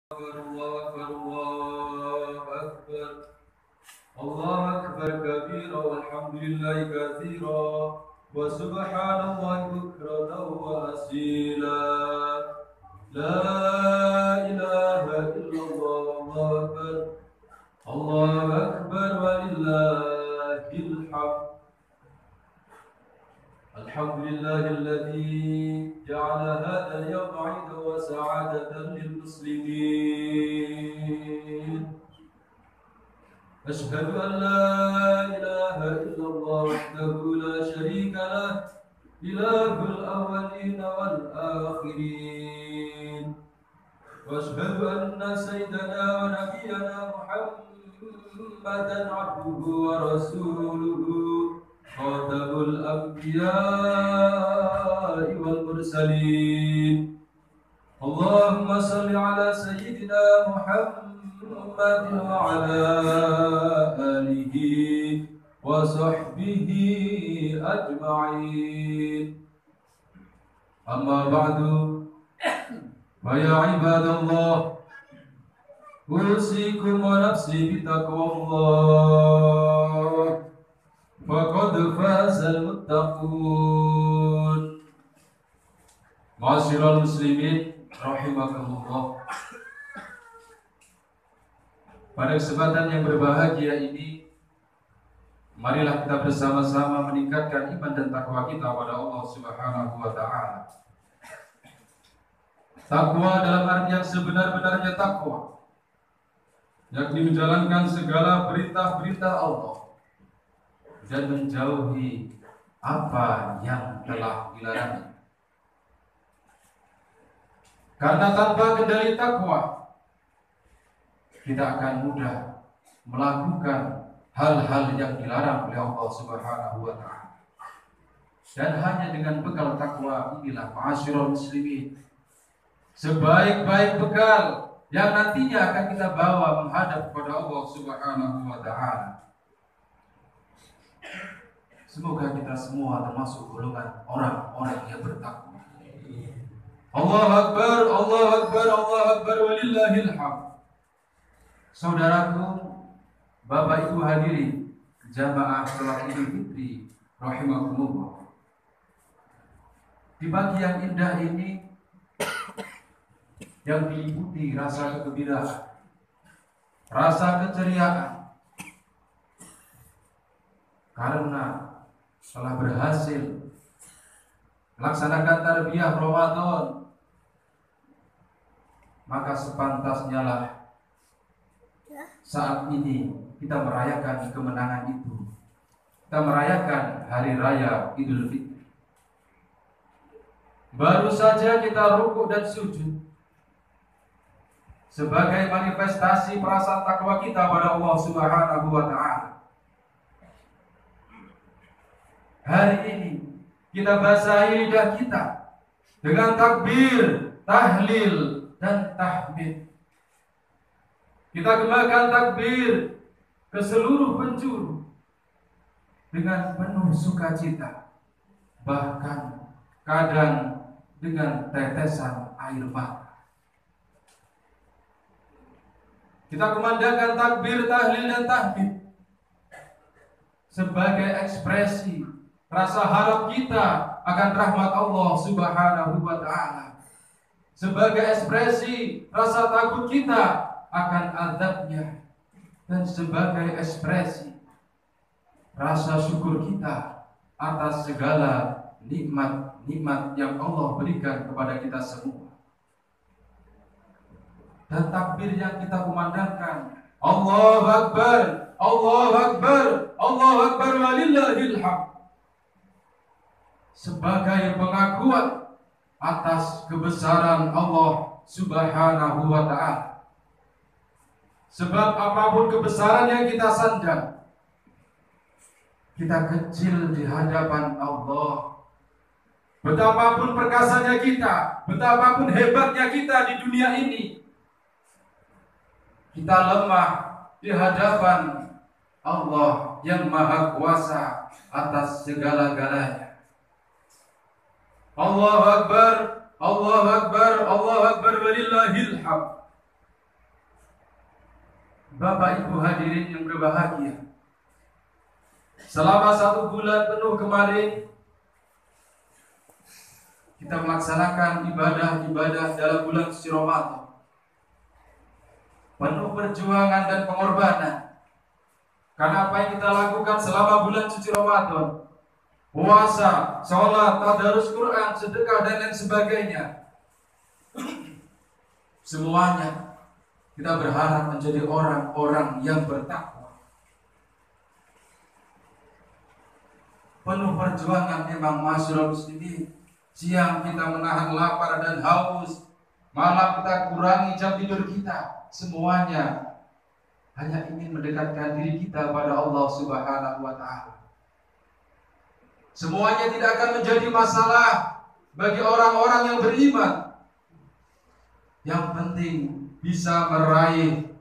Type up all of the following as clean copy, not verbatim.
الله أكبر الله أكبر الله أكبر كبيرا والحمد لله كثيرا وسبحان الله بكرة وأصيلا لا إله إلا الله الله أكبر ولله الحمد الحمد لله الذي جعل هذا اليوم عيدا وسعادة للمسلمين أشهد أن لا إله إلا الله وحده لا شريك له إله الأولين والآخرين وأشهد أن سيدنا ونبينا محمدا عبده ورسوله خاتم الأنبياء والمرسلين اللهم صل على سيدنا محمد وعلى آله وصحبه أجمعين أما بعد فيا عباد الله أوصيكم ونفسي بتقوى الله فقد فاز المتقون. Ma'asyiral muslimin rahimakumullah. Pada kesempatan yang berbahagia ini, marilah kita bersama-sama meningkatkan iman dan takwa kita pada Allah Subhanahu wa taala. Takwa dalam arti yang sebenar-benarnya takwa, yakni menjalankan segala perintah-perintah Allah dan menjauhi apa yang telah dilarang. Karena tanpa kendali takwa, kita akan mudah melakukan hal-hal yang dilarang oleh Allah Subhanahu wa taala. Dan hanya dengan bekal takwa inilah ma'asyiral muslimin, sebaik-baik bekal yang nantinya akan kita bawa menghadap kepada Allah Subhanahu wa taala. Semoga kita semua termasuk golongan orang-orang yang bertakwa. Allahu Akbar, Allahu Akbar, Allahu Akbar walillahil hamd. Saudaraku, Bapak Ibu hadirin jamaah salat Idul Fitri rahimakumullah. Di pagi yang indah ini yang diliputi rasa kegembiraan, rasa keceriaan, karena telah berhasil melaksanakan tarbiyah Ramadan, maka sepantasnya lah saat ini kita merayakan kemenangan itu. Kita merayakan hari raya Idul Fitri. Baru saja kita rukuk dan sujud sebagai manifestasi perasaan takwa kita pada Allah Subhanahu wa taala. Hari ini kita basahi lidah kita dengan takbir, tahlil, dan tahmid. Kita gemakan takbir ke seluruh penjuru dengan penuh sukacita, bahkan kadang dengan tetesan air mata. Kita kumandangkan takbir, tahlil, dan tahmid sebagai ekspresi rasa harap kita akan rahmat Allah Subhanahu wa taala, sebagai ekspresi rasa takut kita akan azabnya, dan sebagai ekspresi rasa syukur kita atas segala nikmat-nikmat yang Allah berikan kepada kita semua. Dan takbir yang kita kumandangkan, Allahu Akbar, Allahu Akbar, Allahu Akbar walillahil hamd, sebagai pengakuan atas kebesaran Allah Subhanahu wa taala. Sebab apapun kebesaran yang kita sandang, kita kecil di hadapan Allah. Betapapun perkasanya kita, betapapun hebatnya kita di dunia ini, kita lemah di hadapan Allah yang Maha Kuasa atas segala-galanya. Allahu Akbar, Allahu Akbar, Allahu Akbar walillahil hamd. Bapak Ibu hadirin yang berbahagia, selama 1 bulan penuh kemarin kita melaksanakan ibadah-ibadah dalam bulan suci Ramadan, penuh perjuangan dan pengorbanan. Karena apa yang kita lakukan selama bulan suci Ramadan, puasa, sholat, tadarus Quran, sedekah dan lain sebagainya, semuanya kita berharap menjadi orang-orang yang bertakwa. Penuh perjuangan memang masyarakat muslimin. Siang kita menahan lapar dan haus, malam kita kurangi jam tidur kita. Semuanya hanya ingin mendekatkan diri kita pada Allah Subhanahu wa Ta'ala. Semuanya tidak akan menjadi masalah bagi orang-orang yang beriman. Yang penting bisa meraih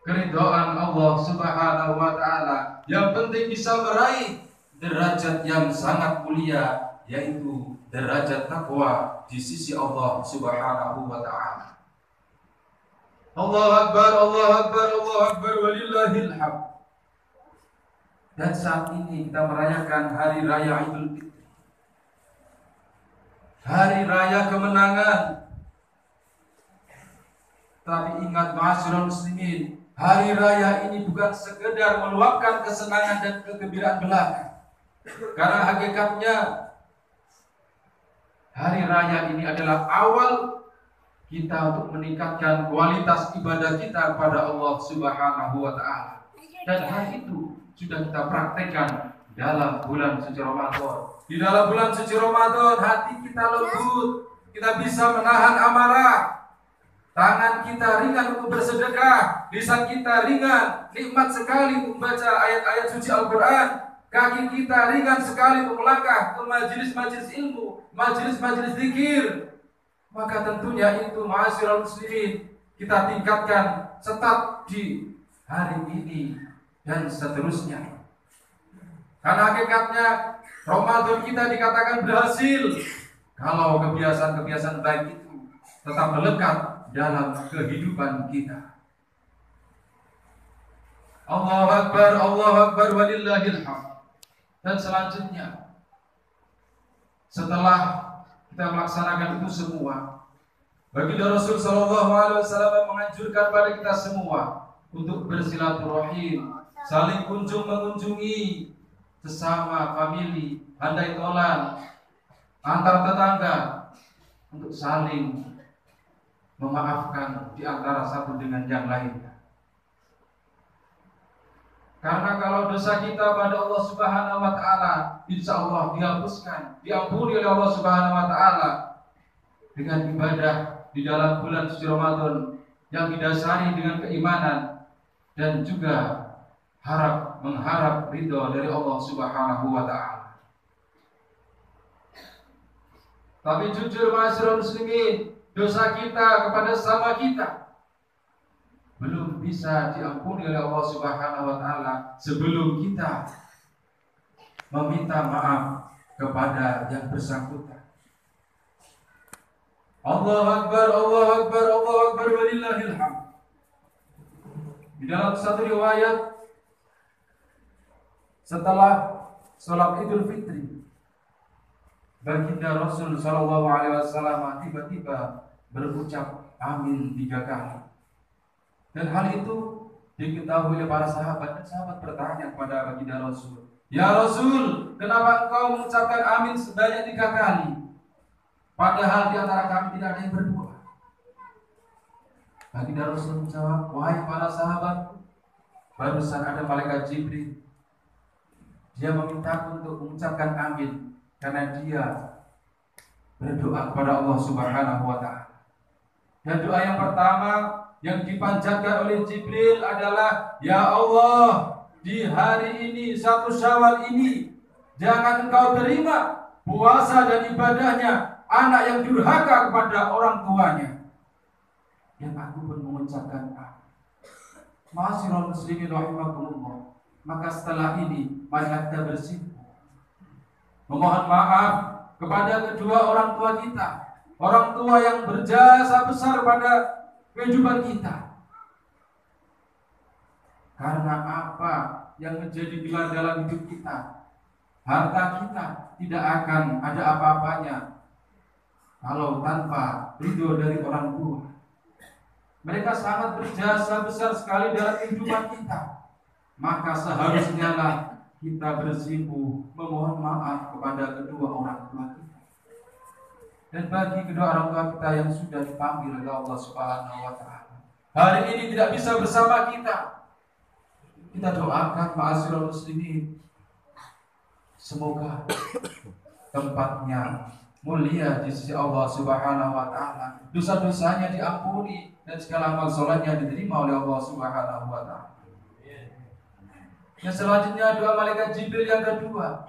keridhaan Allah Subhanahu wa Ta'ala. Yang penting bisa meraih derajat yang sangat mulia, yaitu derajat takwa di sisi Allah Subhanahu wa Ta'ala. Allahu Akbar, Allahu Akbar, Allahu Akbar, walillahil hamd. Dan saat ini kita merayakan hari raya Idul Fitri, hari raya kemenangan. Tapi ingat ma'asyiral muslimin, hari raya ini bukan sekedar meluapkan kesenangan dan kegembiraan belaka. Karena hakikatnya hari raya ini adalah awal kita untuk meningkatkan kualitas ibadah kita kepada Allah Subhanahu wa Ta'ala. Dan hal itu sudah kita praktekkan dalam bulan suci Ramadan. Di dalam bulan suci Ramadan hati kita lembut, kita bisa menahan amarah. Tangan kita ringan untuk bersedekah, lisan kita ringan, nikmat sekali untuk membaca ayat-ayat suci Al-Quran. Kaki kita ringan sekali untuk melangkah ke majelis-majelis ilmu, majelis-majelis zikir. Maka tentunya itu ma'asyiral muslimin kita tingkatkan tetap di hari ini dan seterusnya. Karena hakikatnya Ramadan kita dikatakan berhasil kalau kebiasaan-kebiasaan baik itu tetap melekat dalam kehidupan kita. Allahu Akbar, walillahil hamd. Dan selanjutnya, setelah kita melaksanakan itu semua, baginda Rasul sallallahu alaihi wasallam menganjurkan pada kita semua untuk bersilaturahim, saling kunjung mengunjungi sesama famili, handai tolan, antar tetangga, untuk saling memaafkan di antara satu dengan yang lainnya. Karena kalau dosa kita pada Allah Subhanahu wa Ta'ala, insya Allah dihapuskan, diampuni oleh Allah Subhanahu wa Ta'ala dengan ibadah di dalam bulan suci Ramadan yang didasari dengan keimanan dan juga mengharap ridho dari Allah Subhanahu wa Ta'ala. Tapi jujur ma'asyiral muslimin, dosa kita kepada sesama kita belum bisa diampuni oleh Allah Subhanahu wa Ta'ala sebelum kita meminta maaf kepada yang bersangkutan. Allahu Akbar, Allahu Akbar, Allahu Akbar, walillahil hamd. Di dalam satu riwayat, setelah sholat Idul Fitri, baginda Rasul sallallahu alaihi wasallam tiba-tiba berucap amin 3 kali. Dan hal itu diketahui oleh para sahabat, dan sahabat bertanya kepada baginda Rasul, "Ya Rasul, kenapa engkau mengucapkan amin sebanyak 3 kali? Padahal di antara kami tidak ada yang berdoa." Baginda Rasul menjawab, "Wahai para sahabat, barusan ada malaikat Jibril. Dia memintaku untuk mengucapkan amin karena dia berdoa kepada Allah Subhanahu wa Ta'ala. Dan doa yang pertama yang dipanjatkan oleh Jibril adalah, ya Allah, di hari ini 1 Syawal ini jangan engkau terima puasa dan ibadahnya anak yang durhaka kepada orang tuanya." Yang aku pun mengucapkan ma'asyiral muslimin rahimakumullah. Maka setelah ini marilah kita bersih memohon maaf kepada kedua orang tua kita, orang tua yang berjasa besar pada kehidupan kita. Karena apa yang menjadi pilar dalam hidup kita? Harta kita tidak akan ada apa-apanya kalau tanpa ridho dari orang tua. Mereka sangat berjasa besar sekali dalam kehidupan kita. Maka seharusnya lah kita bersimpuh memohon maaf kepada kedua orang tua kita. Dan bagi kedua orang tua kita yang sudah dipanggil oleh Allah Subhanahu wa taala, hari ini tidak bisa bersama kita. Kita doakan ma'asyiral muslimin, semoga tempatnya mulia di sisi Allah Subhanahu wa taala, dosa-dosanya diampuni dan segala amal salehnya diterima oleh Allah Subhanahu wa taala. Yang selanjutnya doa malaikat Jibril yang kedua.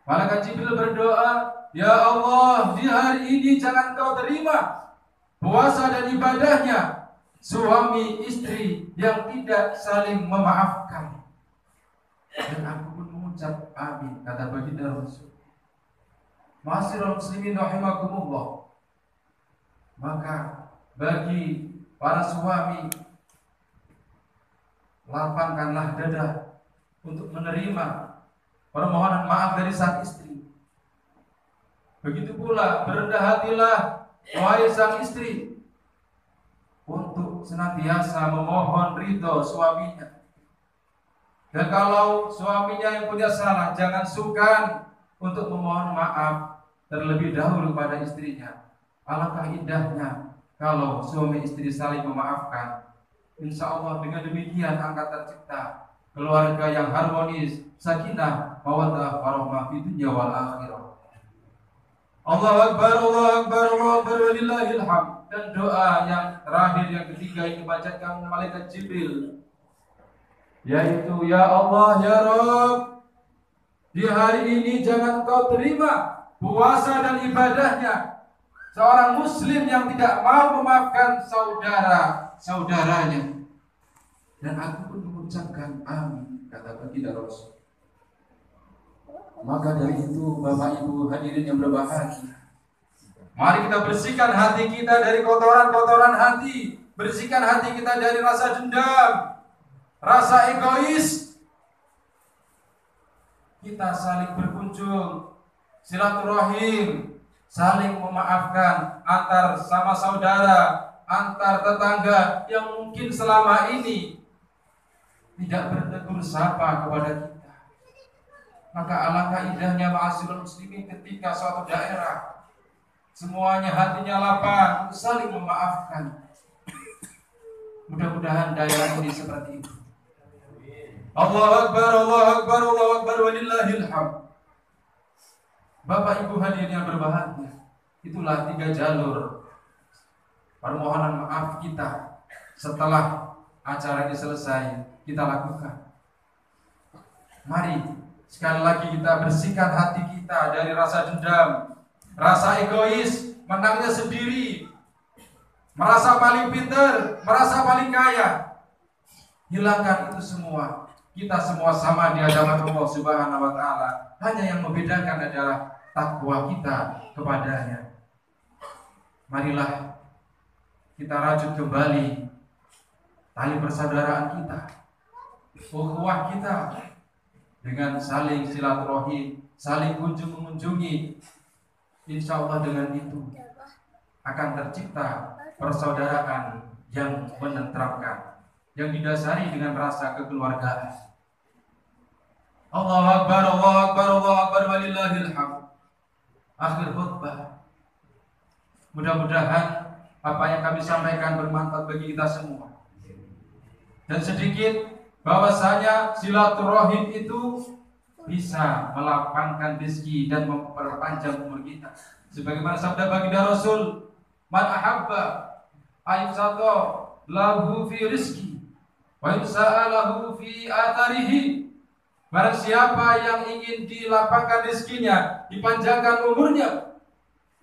Malaikat Jibril berdoa, ya Allah, di hari ini jangan Kau terima puasa dan ibadahnya suami istri yang tidak saling memaafkan. Dan aku pun mengucap amin, kata baginda Rasul. Ma'asyiral muslimin rahimakumullah. Maka bagi para suami, lapangkanlah dada untuk menerima permohonan maaf dari sang istri. Begitu pula berendah hatilah wahai sang istri untuk senantiasa memohon ridho suaminya. Dan kalau suaminya yang punya salah, jangan sungkan untuk memohon maaf terlebih dahulu pada istrinya. Alangkah indahnya kalau suami istri saling memaafkan. Insya Allah dengan demikian akan tercipta keluarga yang harmonis, sakinah, mawaddah, warahmah fi dunya wal akhirah. Allahu Akbar, Allahu Akbar, Allahu Akbar, walillahil hamd. Dan doa yang terakhir, yang ketiga yang dibacakan malaikat Jibril, yaitu ya Allah, ya Rabb, di hari ini jangan Kau terima puasa dan ibadahnya seorang muslim yang tidak mau memaafkan saudaranya. Dan aku pun mengucapkan amin, kata baginda Rasul. Maka dari itu Bapak Ibu hadirin yang berbahagia, mari kita bersihkan hati kita dari kotoran-kotoran hati. Bersihkan hati kita dari rasa dendam, rasa egois. Kita saling berkunjung, silaturahim, saling memaafkan antar sama saudara, antar tetangga yang mungkin selama ini tidak bertegur sapa kepada kita. Maka alangkah indahnya ma'asyiral muslimin ketika suatu daerah semuanya hatinya lapang, saling memaafkan. Mudah-mudahan daerah ini seperti itu. Allahu Akbar, Allahu Akbar, Allahu Akbar, walillahil hamd. Bapak Ibu hadirin yang berbahagia, itulah 3 jalur permohonan maaf kita setelah acara ini selesai kita lakukan. Mari sekali lagi kita bersihkan hati kita dari rasa dendam, rasa egois, menangnya sendiri, merasa paling pintar, merasa paling kaya. Hilangkan itu semua. Kita semua sama di hadapan Allah Subhanahu wa taala. Hanya yang membedakan adalah takwa kita kepadanya. Marilah kita rajut kembali tali persaudaraan kita, ukhuwah kita, dengan saling silaturahim, saling kunjung mengunjungi. Insya Allah dengan itu akan tercipta persaudaraan yang menenteramkan, yang didasari dengan rasa kekeluargaan. Allahu Akbar, Allahu Akbar, Allahu Akbar, walillahil hamd. Akhir khutbah, mudah-mudahan apa yang kami sampaikan bermanfaat bagi kita semua. Dan sedikit bahwasanya silaturahim itu bisa melapangkan rezeki dan memperpanjang umur kita. Sebagaimana sabda baginda Rasul, man ahabba ayyusata lahu fi rizki wa yusa'alahu fi atharihi. Barang siapa yang ingin dilapangkan rezekinya, dipanjangkan umurnya,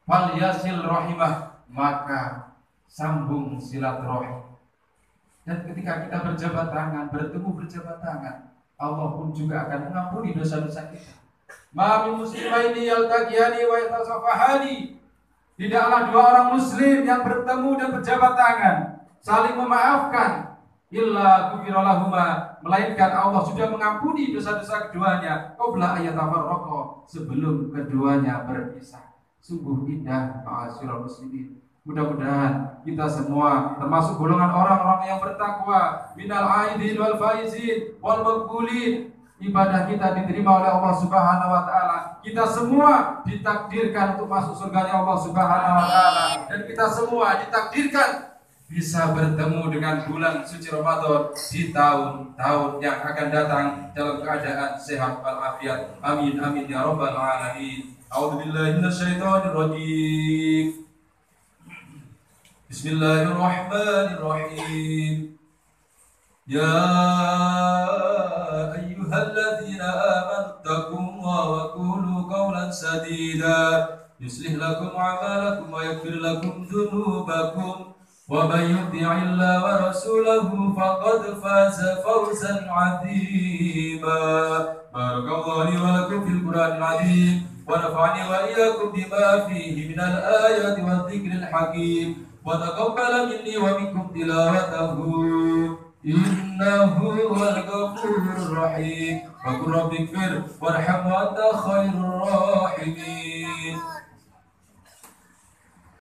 fal yasil rahimah, maka sambung silaturahim. Dan ketika kita berjabat tangan, bertemu berjabat tangan, Allah pun juga akan mengampuni dosa-dosa kita. Ma min muslimaini yaltaqiyani wa yatasafahani. Tidaklah 2 orang muslim yang bertemu dan berjabat tangan, saling memaafkan, illa ghufira lahuma, melainkan Allah sudah mengampuni dosa-dosa keduanya qabla ayatafarraqa, sebelum keduanya berpisah. Sungguh indah ma'asyiral muslimin. Mudah-mudahan kita semua termasuk golongan orang-orang yang bertakwa, minal aidin wal faizin wal maqbulin. Ibadah kita diterima oleh Allah Subhanahu wa taala. Kita semua ditakdirkan untuk masuk surganya Allah Subhanahu wa taala, dan kita semua ditakdirkan bisa bertemu dengan bulan suci Ramadan di tahun-tahun yang akan datang dalam keadaan sehat walafiat. Amin amin ya rabbal alamin. A'udzubillahi minasyaitonir rajim. Bismillahirrahmanirrahim. Ya ayyuhalladzina amanu taqullaha wa qulu qawlan sadida yuslih lakum a'malakum wa yaghfir lakum dhunubakum wa may yuti'illaha wa rasulahu faqad faza fawzan 'azima. Barakallahu li wa lakum fil Qur'anil 'azim wa nafa'ani wa iyyakum bima fihi minal ayati wadh-dhikril hakim wa taqabbala minni wa minkum tilawatahu innahu huwal ghafurur rahim. Wa qur rabbighfir warham wa anta khairur rahimin.